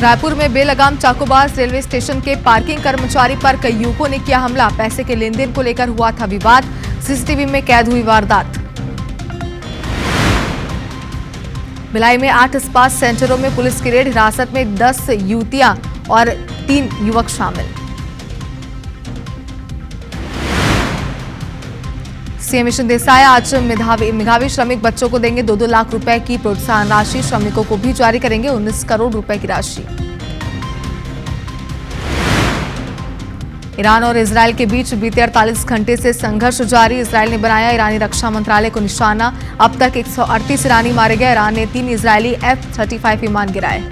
रायपुर में बेलगाम चाकूबाज railway station के parking कर्मचारी पर कई युवकों ने किया हमला। पैसे के लेन देन को लेकर हुआ था विवाद। सीसीटीवी में कैद हुई वारदात। भिलाई में 8 इस्पात सेंटरों में पुलिस की रेड। हिरासत में 10 युवतियां और 3 युवक शामिल। सीएम मिशन देसाई आज मेधावी श्रमिक बच्चों को देंगे 2-2 लाख रुपए की प्रोत्साहन राशि। श्रमिकों को भी जारी करेंगे 19 करोड़ रुपए की राशि। ईरान और इजरायल के बीच बीते 48 घंटे से संघर्ष जारी। इजरायल ने बनाया ईरानी रक्षा मंत्रालय को निशाना। अब तक 138 ईरानी मारे गए। ईरान ने 3 इजरायली F-35 विमान गिराए।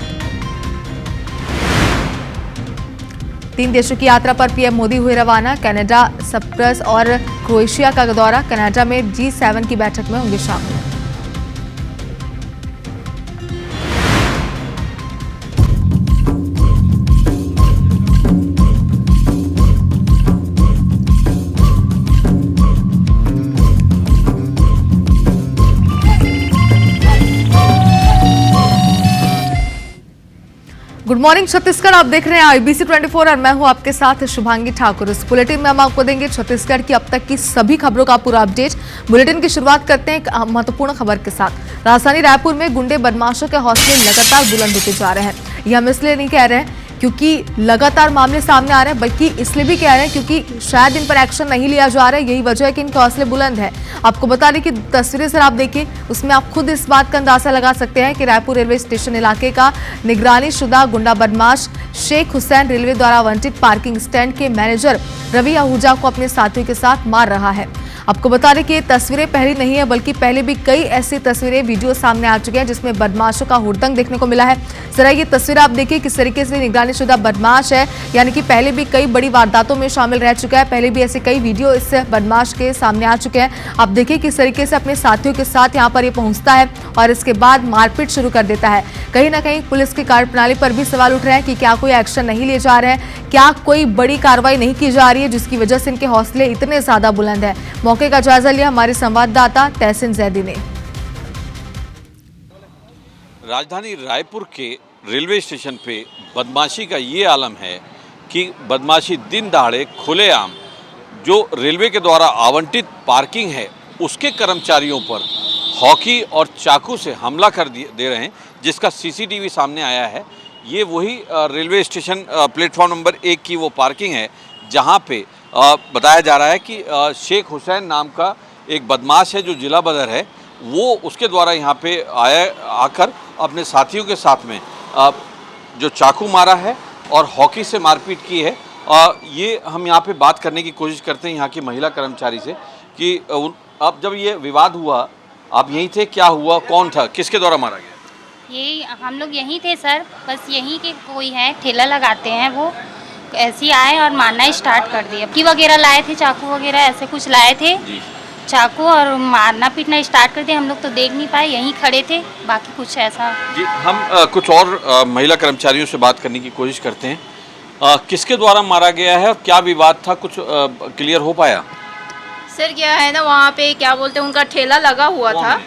3 देशों की यात्रा पर पीएम मोदी हुए रवाना। कनाडा, साइप्रस और क्रोएशिया का दौरा। कनाडा में G7 की बैठक में होंगे शामिल। गुड मॉर्निंग छत्तीसगढ़, आप देख रहे हैं IBC 24 और मैं हूं आपके साथ शुभांगी ठाकुर। इस बुलेटिन में हम आपको देंगे छत्तीसगढ़ की अब तक की सभी खबरों का पूरा अपडेट। बुलेटिन की शुरुआत करते हैं एक महत्वपूर्ण खबर के साथ। राजधानी रायपुर में गुंडे बदमाशों के हौसले लगातार बुलंद होते जा रहे हैं। ये हम इसलिए नहीं कह रहे हैं क्योंकि लगातार मामले सामने आ रहे हैं, बल्कि इसलिए भी कह रहे हैं क्योंकि शायद इन पर एक्शन नहीं लिया जा रहा है। यही वजह है कि इनके हौसले बुलंद है। आपको बता दें कि तस्वीरें सर आप देखिए, उसमें आप खुद इस बात का अंदाजा लगा सकते हैं कि रायपुर रेलवे स्टेशन इलाके का निगरानी शुदा गुंडा बदमाश शेख हुसैन रेलवे द्वारा आवंटित पार्किंग स्टैंड के मैनेजर रवि आहूजा को अपने साथियों के साथ मार रहा है। आपको बता दें कि ये तस्वीरें पहली नहीं है, बल्कि पहले भी कई ऐसी तस्वीरें वीडियो सामने आ चुके हैं जिसमें बदमाशों का हुड़दंग देखने को मिला है। जरा ये तस्वीर आप देखिए किस तरीके से निगरानी शुदा बदमाश है, यानी कि पहले भी कई बड़ी वारदातों में शामिल रह चुका है। पहले भी ऐसे कई वीडियो इस बदमाश के सामने आ चुके हैं। आप देखिए किस तरीके से अपने साथियों के साथ यहाँ पर ये पहुंचता है और इसके बाद मारपीट शुरू कर देता है। कहीं ना कहीं पुलिस की कार्यप्रणाली पर भी सवाल उठ रहे हैं कि क्या कोई एक्शन नहीं लिए जा रहे हैं, क्या कोई बड़ी कार्रवाई नहीं की जा रही है जिसकी वजह से इनके हौसले इतने ज्यादा बुलंद है। मौके का जायजा लिया हमारे संवाददाता तहसीन जैदी ने। राजधानी रायपुर के रेलवे स्टेशन पे बदमाशी का ये आलम है कि बदमाशी दिन दहाड़े खुलेआम जो रेलवे के द्वारा आवंटित पार्किंग है उसके कर्मचारियों पर हॉकी और चाकू से हमला कर दे रहे हैं, जिसका सीसीटीवी सामने आया है। ये वही रेलवे स्टेशन प्लेटफॉर्म नंबर 1 की वो पार्किंग है जहाँ पे बताया जा रहा है कि शेख हुसैन नाम का एक बदमाश है जो जिला बदर है, वो उसके द्वारा यहाँ पे आकर अपने साथियों के साथ में जो चाकू मारा है और हॉकी से मारपीट की है। ये हम यहाँ पे बात करने की कोशिश करते हैं यहाँ की महिला कर्मचारी से कि अब जब ये विवाद हुआ आप यहीं थे, क्या हुआ, कौन था, किसके द्वारा मारा गया? ये हम लोग यहीं थे सर, बस यहीं के कोई है, ठेला लगाते हैं, वो ऐसे ही आए और मारना स्टार्ट कर दिया। की वगैरह लाए थे, चाकू वगैरह ऐसे कुछ लाए थे, चाकू, और मारना पीटना स्टार्ट कर दिया। हम लोग तो देख नहीं पाए, यहीं खड़े थे, बाकी कुछ ऐसा। जी, हम कुछ और महिला कर्मचारियों से बात करने की कोशिश करते हैं। किसके द्वारा मारा गया है और क्या विवाद था, कुछ क्लियर हो पाया? सर क्या है ना, वहाँ पे क्या बोलते हैं, उनका ठेला लगा हुआ था,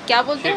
क्या बोलते हैं,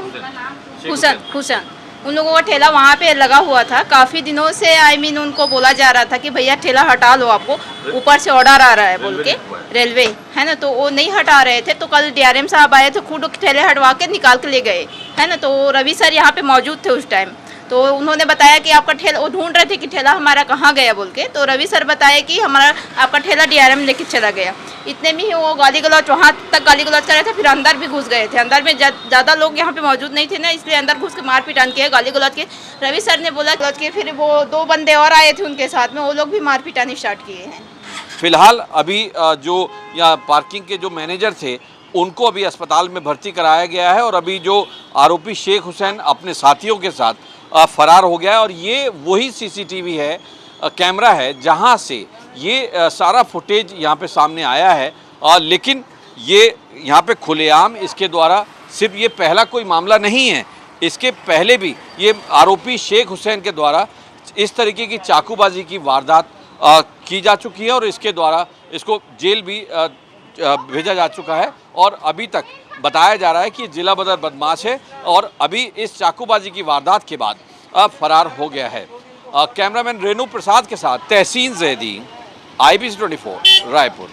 हुसैन, उन लोगों का ठेला वहाँ पे लगा हुआ था। काफ़ी दिनों से उनको बोला जा रहा था कि भैया ठेला हटा लो, आपको ऊपर से ऑर्डर आ रहा है बोल के, रेलवे है ना, तो वो नहीं हटा रहे थे। तो कल DRM साहब आए थे, खुद ठेले हटवा के निकाल के ले गए, है ना। तो रवि सर यहाँ पे मौजूद थे उस टाइम, तो उन्होंने बताया कि आपका ठेला, वो ढूंढ रहे थे कि ठेला हमारा कहाँ गया बोल के, तो रवि सर बताया कि हमारा आपका ठेला DRM लेके चला गया। इतने में ही वो गाली गलौज, वहाँ तक गाली गलौज कर रहे थे, फिर अंदर भी घुस गए थे। अंदर में ज़्यादा लोग यहाँ पे मौजूद नहीं थे ना, इसलिए अंदर घुस के मार पिटान किया, गाली गलौज के। रवि सर ने बोला कि फिर वो 2 बंदे और आए थे उनके साथ में, वो लोग भी मार पिटानी स्टार्ट किए हैं। फिलहाल अभी जो यहाँ पार्किंग के जो मैनेजर थे उनको अभी अस्पताल में भर्ती कराया गया है और अभी जो आरोपी शेख हुसैन अपने साथियों के साथ फरार हो गया है। और ये वही सीसीटीवी है, कैमरा है, जहां से ये सारा फुटेज यहाँ पे सामने आया है। लेकिन ये यहाँ पे खुलेआम इसके द्वारा सिर्फ ये पहला कोई मामला नहीं है, इसके पहले भी ये आरोपी शेख हुसैन के द्वारा इस तरीके की चाकूबाजी की वारदात की जा चुकी है और इसके द्वारा इसको जेल भी भेजा जा चुका है। और अभी तक बताया जा रहा है कि जिला बदर बदमाश है और अभी इस चाकूबाजी की वारदात के बाद फरार हो गया है। कैमरामैन रेणु प्रसाद के साथ तहसीन जैदी, IBC 24 रायपुर।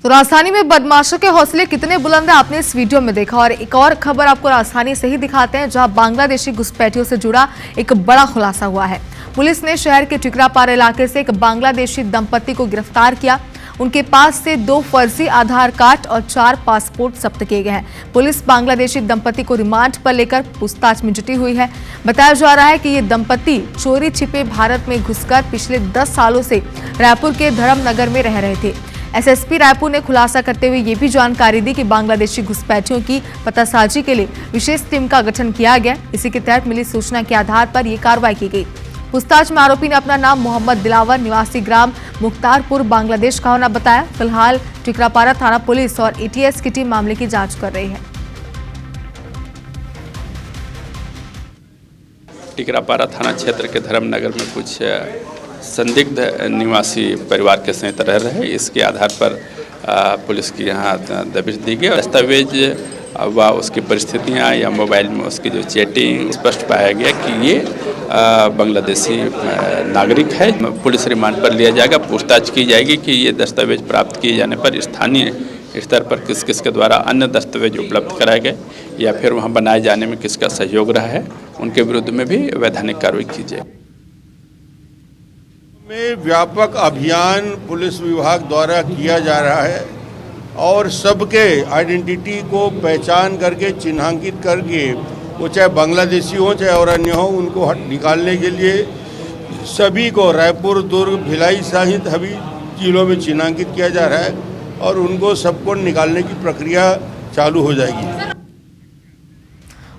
तो राजधानी में बदमाशों के हौसले कितने बुलंद हैं आपने इस वीडियो में देखा। और एक और खबर आपको राजधानी से ही दिखाते हैं, जहां बांग्लादेशी घुसपैठियों से जुड़ा एक बड़ा खुलासा हुआ है। पुलिस ने शहर के टिकरापारा इलाके से एक बांग्लादेशी दंपति को गिरफ्तार किया। उनके पास से 2 फर्जी आधार कार्ड और 4 पासपोर्ट जब्त किए गए हैं। पुलिस बांग्लादेशी दंपति को रिमांड पर लेकर पूछताछ में जुटी हुई है। बताया जा रहा है कि ये दंपति चोरी छिपे भारत में घुसकर पिछले 10 सालों से रायपुर के धर्मनगर में रह रहे थे। एसएसपी रायपुर ने खुलासा करते हुए ये भी जानकारी दी कि बांग्लादेशी घुसपैठियों की पतासाजी के लिए विशेष टीम का गठन किया गया। इसी के तहत मिली सूचना के आधार पर यह कार्रवाई की गई। पूछताछ में आरोपी ने अपना नाम मोहम्मद दिलावर निवासी ग्राम मुख्तारपुर बांग्लादेश का होना बताया। फिलहाल टिकरापारा थाना पुलिस और ATS की टीम मामले की जांच कर रही है। टिकरापारा थाना क्षेत्र के धर्मनगर में कुछ संदिग्ध निवासी परिवार के सहित रह रहे, इसके आधार पर पुलिस की यहाँ दबिश दी गई। दस्तावेज व उसकी परिस्थितियाँ या मोबाइल में उसकी जो चैटिंग स्पष्ट पाया गया कि ये बांग्लादेशी नागरिक है। पुलिस रिमांड पर लिया जाएगा, पूछताछ की जाएगी कि ये दस्तावेज प्राप्त किए जाने पर स्थानीय स्तर पर किस किस के द्वारा अन्य दस्तावेज उपलब्ध कराए गए या फिर वहाँ बनाए जाने में किसका सहयोग रहा है, उनके विरुद्ध में भी वैधानिक कार्रवाई की जाए। में व्यापक अभियान पुलिस विभाग द्वारा किया जा रहा है और सबके आइडेंटिटी को पहचान करके चिन्हांकित करके, वो चाहे बांग्लादेशी हो चाहे और अन्य हो, उनको निकालने के लिए सभी को रायपुर, दुर्ग, भिलाई सहित सभी जिलों में चिन्हांकित किया जा रहा है और उनको सबको निकालने की प्रक्रिया चालू हो जाएगी।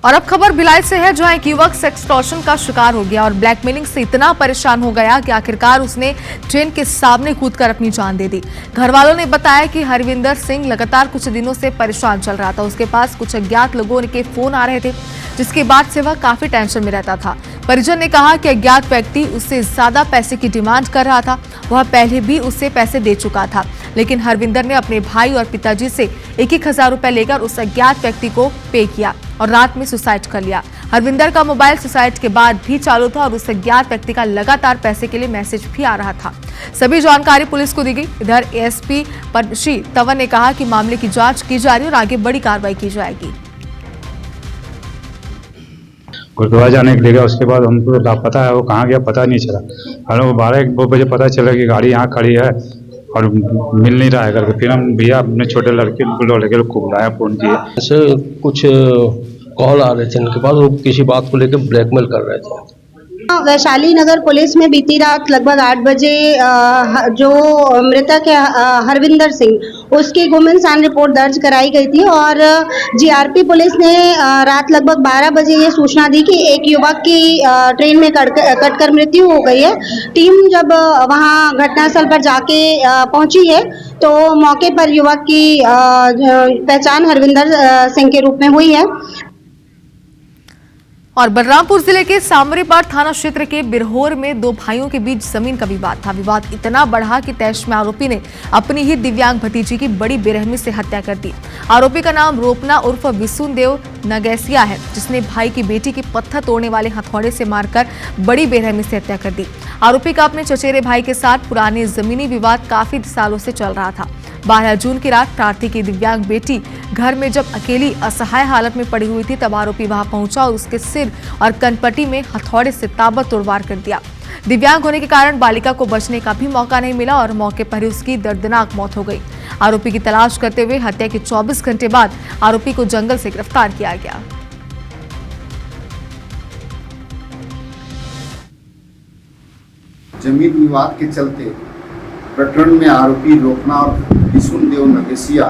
और अब खबर भिलाई से है, जहां एक युवक सेक्सटॉर्शन का शिकार हो गया और ब्लैकमेलिंग से इतना परेशान हो गया कि आखिरकार उसने ट्रेन के सामने कूदकर अपनी जान दे दी। घर वालों ने बताया कि हरविंदर सिंह लगातार कुछ दिनों से परेशान चल रहा था। उसके पास कुछ अज्ञात लोगों के फोन आ रहे थे, जिसके बाद से वह काफी टेंशन में रहता था। परिजन ने कहा कि अज्ञात व्यक्ति उससे ज्यादा पैसे की डिमांड कर रहा था। वह पहले भी उससे पैसे दे चुका था, लेकिन हरविंदर ने अपने भाई और पिताजी से 1,000 रुपए लेकर उस अज्ञात व्यक्ति को पे किया और रात में सुसाइड कर लिया। हरविंदर का मोबाइल सुसाइड के बाद भी चालू था और उस अज्ञात व्यक्ति का लगातार पैसे के लिए मैसेज भी आ रहा था। सभी जानकारी पुलिस को दी गई। इधर ASP पद्मश्री तंवर ने कहा कि मामले की जांच की जा रही है और आगे बड़ी कार्रवाई की जाएगी। गुरुद्वारा जाने के लिए गया, उसके बाद हमको लापता है, वो कहाँ गया पता नहीं चला। हम लोग 12-1 बजे पता चला कि गाड़ी यहाँ खड़ी है और मिल नहीं रहा है करके। फिर हम भैया अपने छोटे लड़के को बुलाया, फोन किए। ऐसे कुछ कॉल आ रहे थे इनके पास, वो किसी बात को लेकर ब्लैकमेल कर रहे थे। वैशाली नगर पुलिस में बीती रात लगभग 8 बजे जो मृतक है हरविंदर सिंह, उसकी गुम इंसान रिपोर्ट दर्ज कराई गई थी और GRP पुलिस ने रात लगभग 12 बजे ये सूचना दी कि एक युवक की ट्रेन में कटकर मृत्यु हो गई है। टीम जब वहां घटनास्थल पर जाके पहुंची है तो मौके पर युवक की पहचान हरविंदर सिंह के रूप में हुई है। और बलरामपुर जिले के सामरीपाट थाना क्षेत्र के बिरहोर में 2 भाइयों के बीच जमीन का विवाद था। विवाद इतना बढ़ा कि तैश में आरोपी ने अपनी ही दिव्यांग भतीजी की बड़ी बेरहमी से हत्या कर दी। आरोपी का नाम रोपना उर्फ विसुनदेव नगैसिया है, जिसने भाई की बेटी की पत्थर तोड़ने वाले हथौड़े से मारकर बड़ी बेरहमी से हत्या कर दी। आरोपी का अपने चचेरे भाई के साथ पुराने जमीनी विवाद काफी सालों से चल रहा था। 12 जून की रात प्रार्थी की दिव्यांग बेटी घर में जब अकेली असहाय हालत में पड़ी हुई थी, तब आरोपी वहां पहुंचा और उसके सिर और कनपट्टी में हथौड़े से ताबड़तोड़ वार कर दिया। दिव्यांग होने के कारण बालिका को बचने का भी मौका नहीं मिला और मौके पर ही उसकी दर्दनाक मौत हो गई। आरोपी की तलाश करते हुए हत्या के 24 घंटे बाद आरोपी को जंगल से गिरफ्तार किया गया। जमीन विवाद के चलते प्रकरण में आरोपी रोपना और विसुनदेव नगेसिया,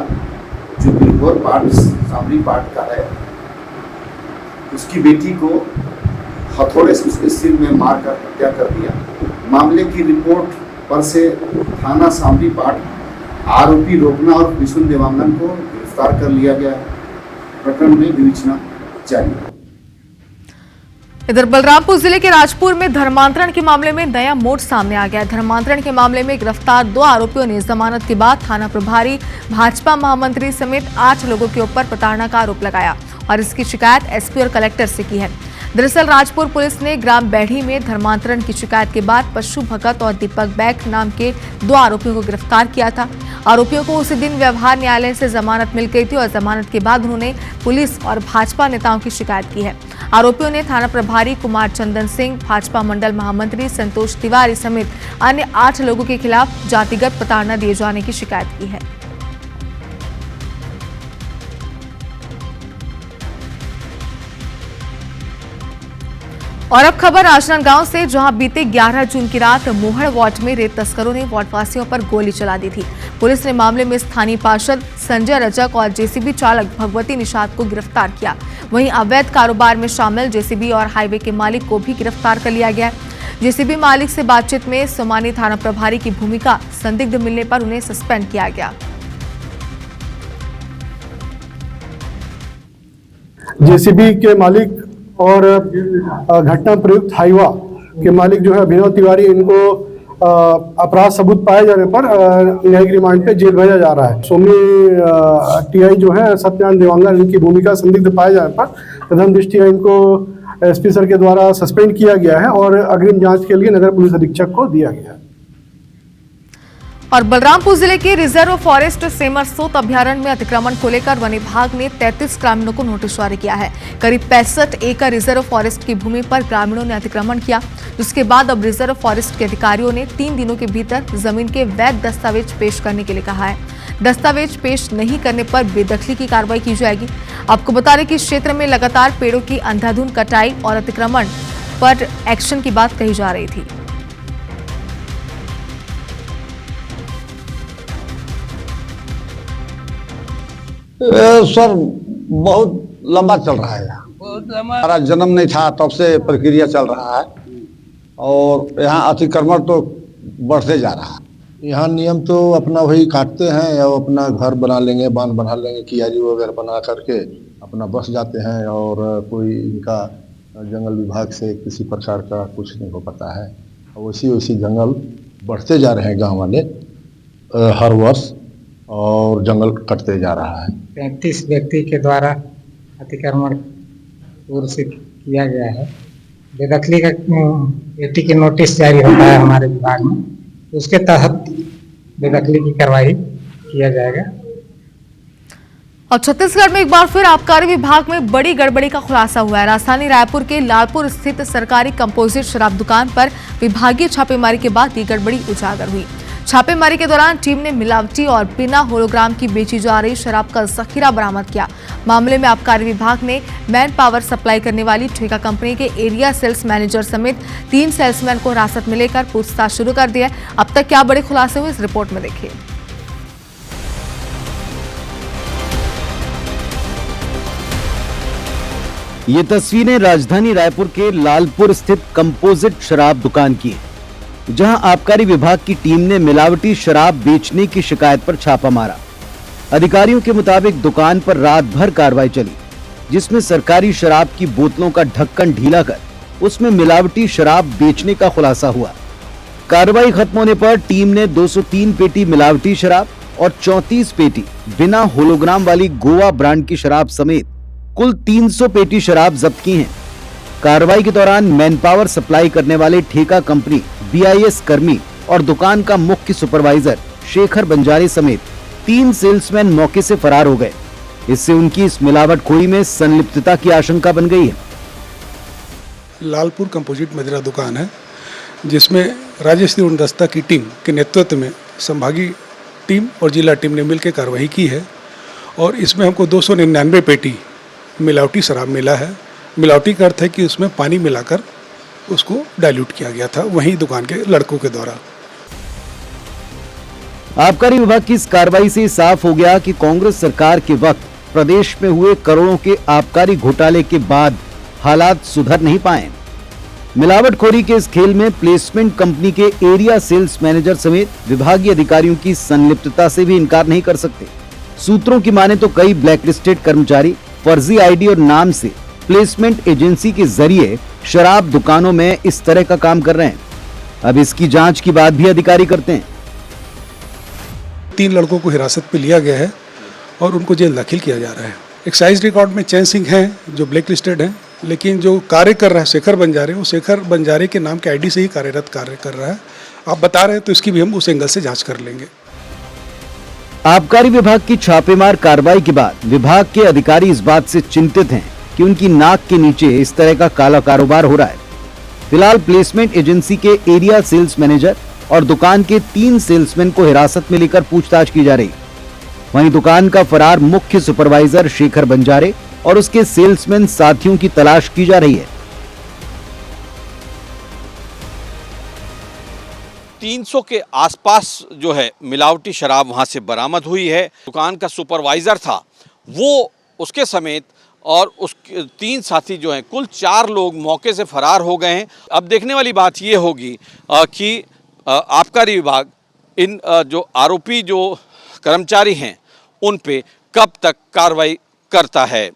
जो बिरहोर पाट सामरी पाट का है, उसकी बेटी को हथौड़े से उसके सिर में मारकर हत्या कर दिया। मामले की रिपोर्ट पर से थाना सामरी पाट आरोपी रोपना और विसुनदेवांगन को गिरफ्तार कर लिया गया है। प्रकरण में विवेचना जारी है। इधर बलरामपुर जिले के राजपुर में धर्मांतरण के मामले में नया मोड़ सामने आ गया। धर्मांतरण के मामले में गिरफ्तार 2 आरोपियों ने जमानत के बाद थाना प्रभारी, भाजपा महामंत्री समेत 8 लोगों के ऊपर प्रताड़ना का आरोप लगाया और इसकी शिकायत SP और कलेक्टर से की है। दरअसल राजपुर पुलिस ने ग्राम बैढ़ी में धर्मांतरण की शिकायत के बाद पशु भगत और दीपक बैक नाम के 2 आरोपियों को गिरफ्तार किया था। आरोपियों को उसी दिन व्यवहार न्यायालय से जमानत मिल गई थी और जमानत के बाद उन्होंने पुलिस और भाजपा नेताओं की शिकायत की है। आरोपियों ने थाना प्रभारी कुमार चंदन सिंह, भाजपा मंडल महामंत्री संतोष तिवारी समेत अन्य 8 लोगों के खिलाफ जातिगत प्रताड़ना दिए जाने की शिकायत की है। और अब खबर राजनांदगांव से, जहां बीते 11 जून की रात मोहड़ वार्ड में रेत तस्करों ने वार्ड वासियों पर गोली चला दी थी। पुलिस ने मामले में स्थानीय पार्षद संजय रजक और जेसीबी चालक भगवती निषाद को गिरफ्तार किया। वहीं अवैध कारोबार में शामिल जेसीबी और हाईवे के मालिक को भी गिरफ्तार कर लिया गया। जेसीबी मालिक से बातचीत में सोमानी थाना प्रभारी की भूमिका संदिग्ध मिलने पर उन्हें सस्पेंड किया गया। जेसीबी के मालिक और घटना प्रयुक्त हाईवा के मालिक जो है अभिनव तिवारी, इनको अपराध सबूत पाए जाने पर न्यायिक रिमांड पे जेल भेजा जा रहा है। सोमी टीआई जो है सत्यनारायण देवांगन, इनकी भूमिका संदिग्ध पाए जाने पर प्रथम दृष्टया इनको एसपी सर के द्वारा सस्पेंड किया गया है और अग्रिम जांच के लिए नगर पुलिस अधीक्षक को दिया गया है। और बलरामपुर जिले के रिजर्व फॉरेस्ट सेमरसोत अभ्यारण्य में अतिक्रमण को लेकर वन विभाग ने 33 ग्रामीणों को नोटिस जारी किया है। करीब 65 एकड़ रिजर्व फॉरेस्ट की भूमि पर ग्रामीणों ने अतिक्रमण किया, जिसके बाद अब रिजर्व फॉरेस्ट के अधिकारियों ने 3 दिनों के भीतर जमीन के वैध दस्तावेज पेश करने के लिए कहा है। दस्तावेज पेश नहीं करने पर बेदखली की कार्रवाई की जाएगी। आपको बता दें कि इस क्षेत्र में लगातार पेड़ों की अंधाधुंध कटाई और अतिक्रमण पर एक्शन की बात कही जा रही थी। सर बहुत लंबा चल रहा है, हमारा जन्म नहीं था तब से प्रक्रिया चल रहा है और यहाँ अतिक्रमण तो बढ़ते जा रहा है। यहाँ नियम तो अपना वही काटते हैं या अपना घर बना लेंगे, बांध बना लेंगे, कियारी वगैरह बना करके अपना बस जाते हैं और कोई इनका जंगल विभाग से किसी प्रकार का कुछ नहीं हो पाता है। वैसी जंगल बढ़ते जा रहे हैं गाँव वाले हर वर्ष और जंगल कटते जा रहा है। 35 व्यक्ति के द्वारा अतिक्रमण पूर्व से किया गया है। बेदखली का 80 की नोटिस जारी होता है हमारे विभाग में, उसके तहत बेदखली की कार्रवाई किया जाएगा। और छत्तीसगढ़ में एक बार फिर आबकारी विभाग में बड़ी गड़बड़ी का खुलासा हुआ है। राजधानी रायपुर के लालपुर स्थित सरकारी कंपोजिट शराब दुकान पर विभागीय छापेमारी के बाद ये गड़बड़ी उजागर हुई। छापेमारी के दौरान टीम ने मिलावटी और बिना होलोग्राम की बेची जा रही शराब का जखीरा बरामद किया। मामले में आबकारी विभाग ने मैन पावर सप्लाई करने वाली ठेका कंपनी के एरिया सेल्स मैनेजर समेत 3 सेल्समैन को हिरासत में लेकर पूछताछ शुरू कर दी है। अब तक क्या बड़े खुलासे हुए, इस रिपोर्ट में देखिए। ये तस्वीरें राजधानी रायपुर के लालपुर स्थित कंपोजिट शराब दुकान की है, जहां आबकारी विभाग की टीम ने मिलावटी शराब बेचने की शिकायत पर छापा मारा। अधिकारियों के मुताबिक दुकान पर रात भर कार्रवाई चली, जिसमें सरकारी शराब की बोतलों का ढक्कन ढीला कर उसमें मिलावटी शराब बेचने का खुलासा हुआ। कार्रवाई खत्म होने पर टीम ने 203 पेटी मिलावटी शराब और 34 पेटी बिना होलोग्राम वाली गोवा ब्रांड की शराब समेत कुल 300 पेटी शराब जब्त की है। कार्रवाई के दौरान मैन पावर सप्लाई करने वाले ठेका कंपनी BIS कर्मी और दुकान का मुख्य सुपरवाइजर शेखर बंजारे समेत 3 सेल्समैन मौके से फरार हो गए। इससे उनकी इस मिलावटखोरी में संलिप्तता की आशंका बन गई है। लालपुर कंपोजिट मदिरा दुकान है, जिसमें राजस्थानी उड़नदस्ता की टीम के नेतृत्व में संभागीय टीम और जिला टीम ने मिलकर कार्रवाई की है और इसमें हमको 299 पेटी मिलावटी शराब मिला है। मिलावटी का अर्थ है कि उसमें पानी मिलाकर उसको डाइल्यूट किया गया था, वहीं दुकान के लड़कों के द्वारा। आबकारी विभाग की इस कार्रवाई से साफ हो गया कि कांग्रेस सरकार के वक्त प्रदेश में हुए करोड़ों के आबकारी घोटाले के बाद हालात सुधर नहीं पाए। मिलावटखोरी के इस खेल में प्लेसमेंट कंपनी के एरिया सेल्स मैनेजर समेत विभागीय अधिकारियों की संलिप्तता से भी इनकार नहीं कर सकते। सूत्रों की माने तो कई ब्लैकलिस्टेड कर्मचारी फर्जी आईडी और नाम से प्लेसमेंट एजेंसी के जरिए शराब दुकानों में इस तरह का काम कर रहे हैं। अब इसकी जांच की बात भी अधिकारी करते हैं। 3 लड़कों को हिरासत में लिया गया है और उनको जेल दाखिल किया जा रहा है। एक्साइज रिकॉर्ड में चैन सिंह हैं जो ब्लैक लिस्टेड हैं, लेकिन जो कार्य कर रहा है शेखर बंजारे, वो शेखर बंजारे के नाम के आईडी से ही कार्यरत कार्य कर रहा है। आप बता रहे हैं तो इसकी भी हम उस एंगल से जांच कर लेंगे। आबकारी विभाग की छापेमार कार्रवाई के बाद विभाग के अधिकारी इस बात से चिंतित हैं कि उनकी नाक के नीचे इस तरह का काला कारोबार हो रहा है। फिलहाल प्लेसमेंट एजेंसी के एरिया सेल्स मैनेजर और दुकान के 3 सेल्समैन को हिरासत में लेकर पूछताछ की जा रही। वहीं दुकान का फरार मुख्य सुपरवाइजर शेखर बंजारे और उसके सेल्समैन साथियों की तलाश की जा रही है। 300 के आसपास जो है मिलावटी शराब वहां से बरामद हुई है। दुकान का सुपरवाइजर था वो, उसके समेत और उसके 3 साथी जो हैं, कुल 4 लोग मौके से फरार हो गए हैं। अब देखने वाली बात ये होगी कि आबकारी विभाग इन जो आरोपी जो कर्मचारी हैं उन पे कब तक कार्रवाई करता है।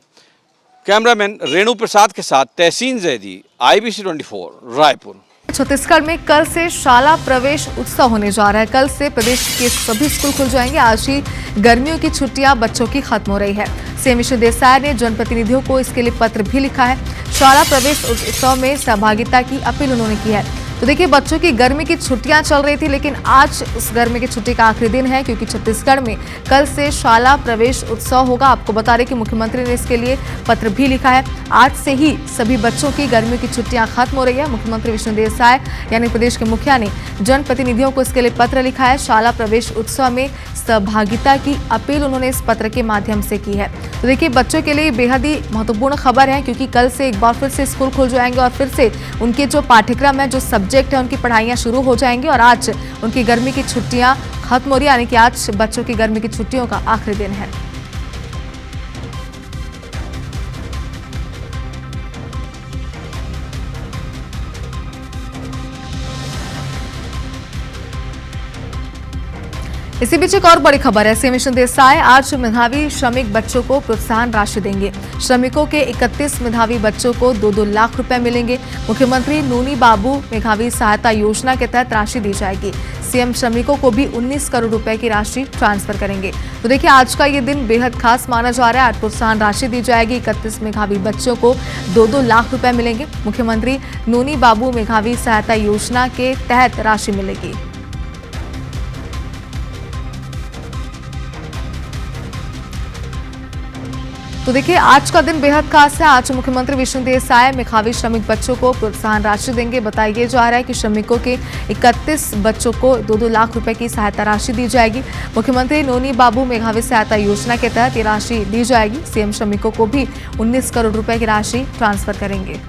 कैमरामैन रेणु प्रसाद के साथ तहसीन जैदी, IBC 24 रायपुर। छत्तीसगढ़ में कल से शाला प्रवेश उत्सव होने जा रहा है। कल से प्रदेश के सभी स्कूल खुल जाएंगे। आज ही गर्मियों की छुट्टियां बच्चों की खत्म हो रही है। सीएम विष्णु देसाई ने जनप्रतिनिधियों को इसके लिए पत्र भी लिखा है। शाला प्रवेश उत्सव में सहभागिता की अपील उन्होंने की है। तो देखिए, बच्चों की गर्मी की छुट्टियां चल रही थी, लेकिन आज उस गर्मी की छुट्टी का आखिरी दिन है, क्योंकि छत्तीसगढ़ में कल से शाला प्रवेश उत्सव होगा। आपको बता दें कि मुख्यमंत्री ने इसके लिए पत्र भी लिखा है। आज से ही सभी बच्चों की गर्मी की छुट्टियां खत्म हो रही है। मुख्यमंत्री विष्णु देसाई यानी प्रदेश के मुखिया ने जनप्रतिनिधियों को इसके लिए पत्र लिखा है। शाला प्रवेश उत्सव में सहभागिता की अपील उन्होंने इस पत्र के माध्यम से की है। तो देखिए, बच्चों के लिए बेहद ही महत्वपूर्ण खबर है, क्योंकि कल से एक बार फिर से स्कूल खुल जाएंगे और फिर से उनके जो पाठ्यक्रम है, जो सब्जेक्ट है, उनकी पढ़ाइयाँ शुरू हो जाएंगी। और आज उनकी गर्मी की छुट्टियाँ खत्म हो रही है, यानी कि आज बच्चों की गर्मी की छुट्टियों का आखिरी दिन है। इसी बीच एक और बड़ी खबर है। सीएम विष्णु देसाई आज मेधावी श्रमिक बच्चों को प्रोत्साहन राशि देंगे। श्रमिकों के 31 मेधावी बच्चों को 2-2 लाख रुपए मिलेंगे। मुख्यमंत्री नूनी बाबू मेधावी सहायता योजना के तहत राशि दी जाएगी। सीएम श्रमिकों को भी 19 करोड़ रुपए की राशि ट्रांसफर करेंगे। तो देखिए, आज का ये दिन बेहद खास माना जा रहा है। आज प्रोत्साहन राशि दी जाएगी। 31 मेधावी बच्चों को 2-2 लाख रुपए मिलेंगे। मुख्यमंत्री नूनी बाबू मेधावी सहायता योजना के तहत राशि मिलेगी। तो देखिए, आज का दिन बेहद खास है। आज मुख्यमंत्री विष्णु देसाई मेधावी श्रमिक बच्चों को प्रोत्साहन राशि देंगे। बताया जा रहा है कि श्रमिकों के 31 बच्चों को 2-2 लाख रुपए की सहायता राशि दी जाएगी। मुख्यमंत्री नोनी बाबू मेधावी सहायता योजना के तहत ये राशि दी जाएगी। सीएम श्रमिकों को भी 19 करोड़ रुपए की राशि ट्रांसफर करेंगे।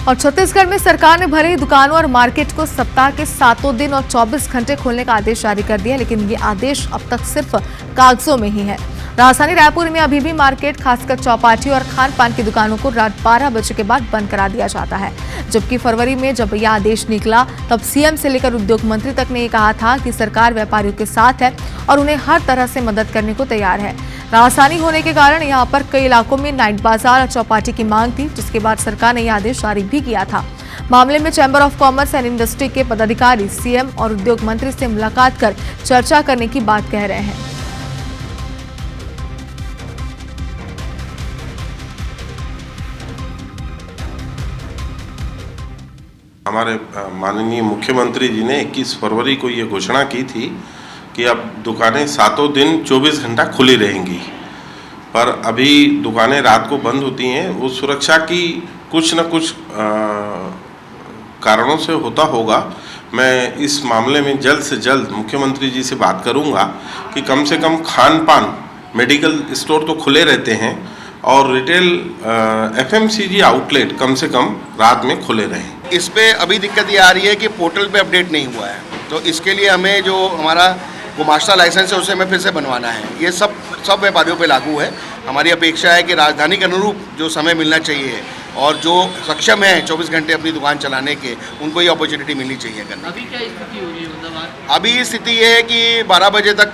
और छत्तीसगढ़ में सरकार ने भले ही दुकानों और मार्केट को सप्ताह के 7 दिन और 24 घंटे खोलने का आदेश जारी कर दिया, लेकिन ये आदेश अब तक सिर्फ कागजों में ही है। राजधानी रायपुर में अभी भी मार्केट, खासकर चौपाटी और खान पान की दुकानों को रात 12 बजे के बाद बंद करा दिया जाता है। जबकि फरवरी में जब यह आदेश निकला, तब सीएम से लेकर उद्योग मंत्री तक ने ये कहा था कि सरकार व्यापारियों के साथ है और उन्हें हर तरह से मदद करने को तैयार है। राजधानी होने के कारण यहाँ पर कई इलाकों में नाइट बाजार और चौपाटी की मांग थी, जिसके बाद सरकार ने यह आदेश जारी भी किया था। मामले में chamber of commerce and industry के पदाधिकारी सीएम और उद्योग मंत्री से मुलाकात कर चर्चा करने की बात कह रहे हैं। हमारे माननीय मुख्यमंत्री जी ने 21 फरवरी को ये घोषणा की थी कि अब दुकानें 7 दिन 24 घंटा खुली रहेंगी, पर अभी दुकानें रात को बंद होती हैं। वो सुरक्षा की कुछ न कुछ कारणों से होता होगा। मैं इस मामले में जल्द से जल्द मुख्यमंत्री जी से बात करूंगा कि कम से कम खान पान, मेडिकल स्टोर तो खुले रहते हैं और रिटेल FMCG आउटलेट कम से कम रात में खुले रहें। इस पे अभी दिक्कत ये आ रही है कि पोर्टल पे अपडेट नहीं हुआ है, तो इसके लिए हमें जो हमारा गुमाश्ता लाइसेंस है उसे हमें फिर से बनवाना है। ये सब व्यापारियों पे लागू है। हमारी अपेक्षा है कि राजधानी के अनुरूप जो समय मिलना चाहिए और जो सक्षम है 24 घंटे अपनी दुकान चलाने के, उनको ये अपॉर्चुनिटी मिलनी चाहिए करने। अभी क्या स्थिति हो रही है? मतलब अभी स्थिति ये है कि 12 बजे तक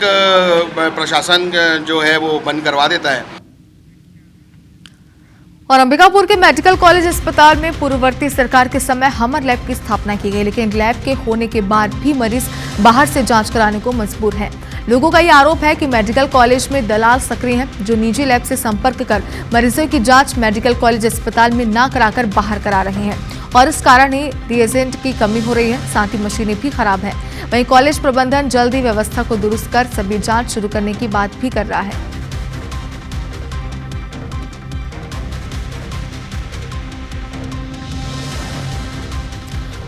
प्रशासन जो है वो बंद करवा देता है। और अंबिकापुर के मेडिकल कॉलेज अस्पताल में पूर्ववर्ती सरकार के समय हमर लैब की स्थापना की गई, लेकिन लैब के होने के बाद भी मरीज बाहर से जांच कराने को मजबूर हैं। लोगों का ये आरोप है कि मेडिकल कॉलेज में दलाल सक्रिय हैं, जो निजी लैब से संपर्क कर मरीजों की जांच मेडिकल कॉलेज अस्पताल में न कराकर बाहर करा रहे हैं और इस कारण ही रिएजेंट की कमी हो रही है, साथ ही मशीनें भी खराब हैं। वहीं कॉलेज प्रबंधन जल्द ही व्यवस्था को दुरुस्त कर सभी जाँच शुरू करने की बात भी कर रहा है।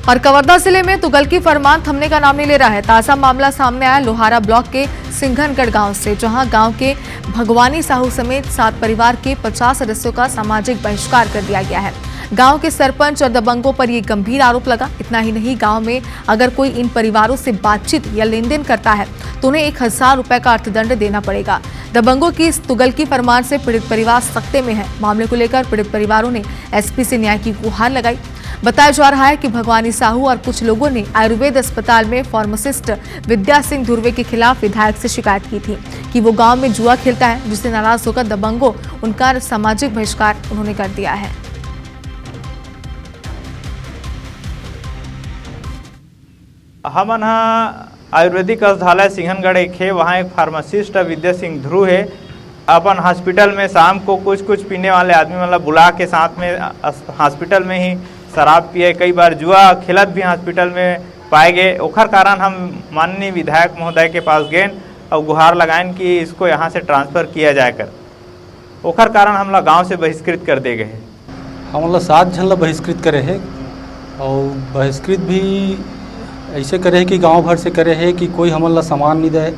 और कवर्धा जिले में तुगलकी फरमान थमने का नाम नहीं ले रहा है। ताजा मामला सामने आया लोहारा ब्लॉक के सिंघनगढ़ गांव से, जहां गांव के भगवानी साहू समेत 7 परिवार के 50 सदस्यों का सामाजिक बहिष्कार कर दिया गया है। गांव के सरपंच और दबंगों पर ये गंभीर आरोप लगा। इतना ही नहीं, गांव में अगर कोई इन परिवारों से बातचीत या लेन देन करता है तो उन्हें 1000 रुपए का अर्थदंड देना पड़ेगा। दबंगों की इस तुगलकी फरमान से पीड़ित परिवार सख्ते में है। मामले को लेकर पीड़ित परिवारों ने एसपी से न्याय की गुहार लगाई। बताया जा रहा है कि भगवानी साहू और कुछ लोगों ने आयुर्वेद अस्पताल में फार्मासिस्ट विद्या सिंह धुर्वे के खिलाफ विधायक से शिकायत की थी कि वो गांव में जुआ खेलता है, जिससे नाराज होकर दबंगों उनका सामाजिक बहिष्कार उन्होंने कर दिया है। हमन आयुर्वेदिक औषधालय सिंघनगढ़ एक है, वहाँ एक फार्मासिस्ट विद्या सिंह ध्रुव है। अपन हॉस्पिटल में शाम को कुछ पीने वाले आदमी मतलब बुला के साथ में हॉस्पिटल में ही शराब पिए, कई बार जुआ खेलत भी हॉस्पिटल में पाए गए। ओखर कारण हम माननीय विधायक महोदय के पास गए और गुहार लगाएं कि इसको यहाँ से ट्रांसफ़र किया जाए कर। ओखर कारण हम लोग गाँव से बहिष्कृत कर दे गए। हम लोग 7 जन लोग बहिष्कृत करे हैं और बहिष्कृत भी ऐसे करे कि गांव भर से करे है कि कोई हमन ला सामान नहीं दे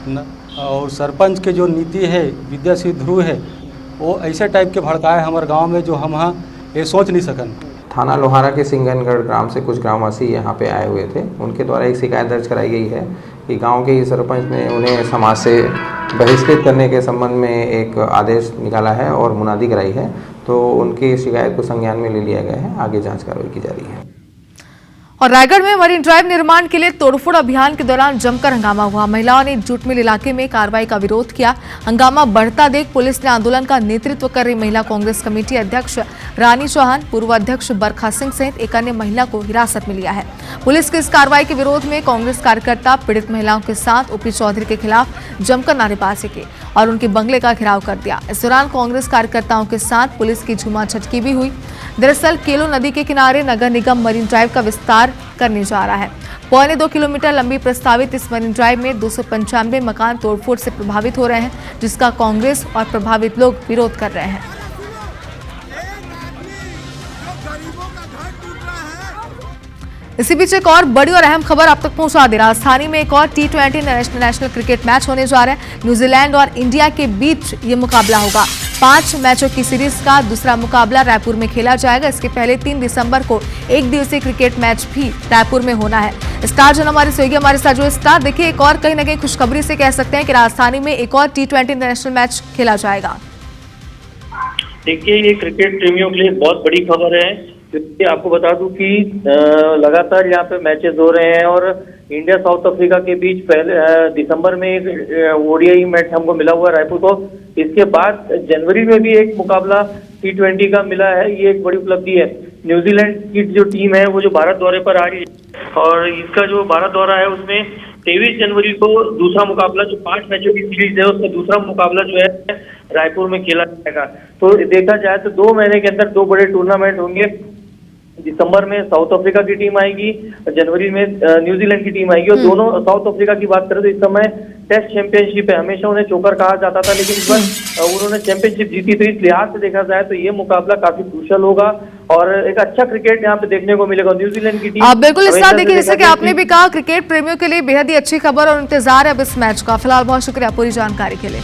न, और सरपंच के जो नीति है विद्या सिंह ध्रुव है वो ऐसे टाइप के भड़काए हमारे गांव में जो हम ये सोच नहीं सकन। थाना लोहारा के सिंघनगढ़ ग्राम से कुछ ग्रामवासी यहाँ पे आए हुए थे, उनके द्वारा एक शिकायत दर्ज कराई गई है कि गांव के ही सरपंच ने उन्हें समाज से बहिष्कृत करने के संबंध में एक आदेश निकाला है और मुनादी कराई है, तो उनकी शिकायत को संज्ञान में ले लिया गया है। आगे जाँच कार्रवाई की जा रही है। और रायगढ़ में मरीन ड्राइव निर्माण के लिए तोड़फोड़ अभियान के दौरान जमकर हंगामा हुआ। महिलाओं ने जूट मिल इलाके में कार्रवाई का विरोध किया। हंगामा बढ़ता देख पुलिस ने आंदोलन का नेतृत्व कर रही महिला कांग्रेस कमेटी अध्यक्ष रानी चौहान, पूर्व अध्यक्ष बरखा सिंह सहित एक अन्य महिला को हिरासत में लिया है। पुलिस की इस कार्रवाई के विरोध में कांग्रेस कार्यकर्ता पीड़ित महिलाओं के साथ ओपी चौधरी के खिलाफ जमकर नारेबाजी की और उनके बंगले का घेराव कर दिया। इस दौरान कांग्रेस कार्यकर्ताओं के साथ पुलिस की झूमाझटकी भी हुई। दरअसल केलो नदी के किनारे नगर निगम मरीन ड्राइव का विस्तार करने जा रहा है। 2.25 किलोमीटर लंबी प्रस्तावित इस मरीन ड्राइव में 295 मकान तोड़फोड़ से प्रभावित हो रहे हैं, जिसका कांग्रेस और प्रभावित लोग विरोध कर रहे हैं। इसी बीच एक और बड़ी और अहम खबर आप तक पहुंचा दे। राजधानी में एक और T20 इंटरनेशनल क्रिकेट मैच होने जा रहा है। न्यूजीलैंड और इंडिया के बीच ये मुकाबला होगा। 5 मैचों की सीरीज का दूसरा मुकाबला रायपुर में खेला जाएगा। इसके पहले 3 दिसंबर को एक दिवसीय क्रिकेट मैच भी रायपुर में होना है। स्टार जन हमारे सोएगी हमारे साथ जो स्टार देखिए, एक और कहीं ना कहीं खुशखबरी से कह सकते हैं कि राजधानी में एक और T20 इंटरनेशनल मैच खेला जाएगा। देखिए, ये क्रिकेट प्रेमियों के लिए बहुत बड़ी खबर है, क्योंकि आपको बता दूं कि लगातार यहाँ पे मैचेस हो रहे हैं और इंडिया साउथ अफ्रीका के बीच पहले दिसंबर में एक ओडीआई मैच हमको मिला हुआ रायपुर को। इसके बाद जनवरी में भी एक मुकाबला T20 का मिला है। ये एक बड़ी उपलब्धि है। न्यूजीलैंड की जो टीम है वो जो भारत दौरे पर आ रही है और इसका जो भारत दौरा है उसमें 23 जनवरी को दूसरा मुकाबला, जो 5 मैचों की सीरीज है उसका दूसरा मुकाबला जो है रायपुर में खेला जाएगा। तो देखा जाए तो 2 महीने के अंदर 2 बड़े टूर्नामेंट होंगे। दिसंबर में साउथ अफ्रीका की टीम आएगी, जनवरी में न्यूजीलैंड की टीम आएगी। और दोनों, साउथ अफ्रीका की बात करें तो इस समय टेस्ट चैंपियनशिप है। हमेशा उन्हें चोकर कहा जाता था, लेकिन इस बार उन्होंने चैंपियनशिप जीती। तो इस लिहाज से देखा जाए तो ये मुकाबला काफी क्रूशल होगा और एक अच्छा क्रिकेट यहाँ पे देखने को मिलेगा। न्यूजीलैंड की टीम बिल्कुल इस साथ देखिए, जैसे कि आपने भी कहा, क्रिकेट प्रेमियों के लिए बेहद ही अच्छी खबर और इंतजार है अब इस मैच का। फिलहाल बहुत शुक्रिया पूरी जानकारी के लिए।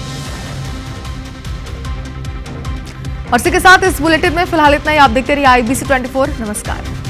और इसी के साथ इस बुलेटिन में फिलहाल इतना ही। आप देखते रहिए IBC 24। नमस्कार।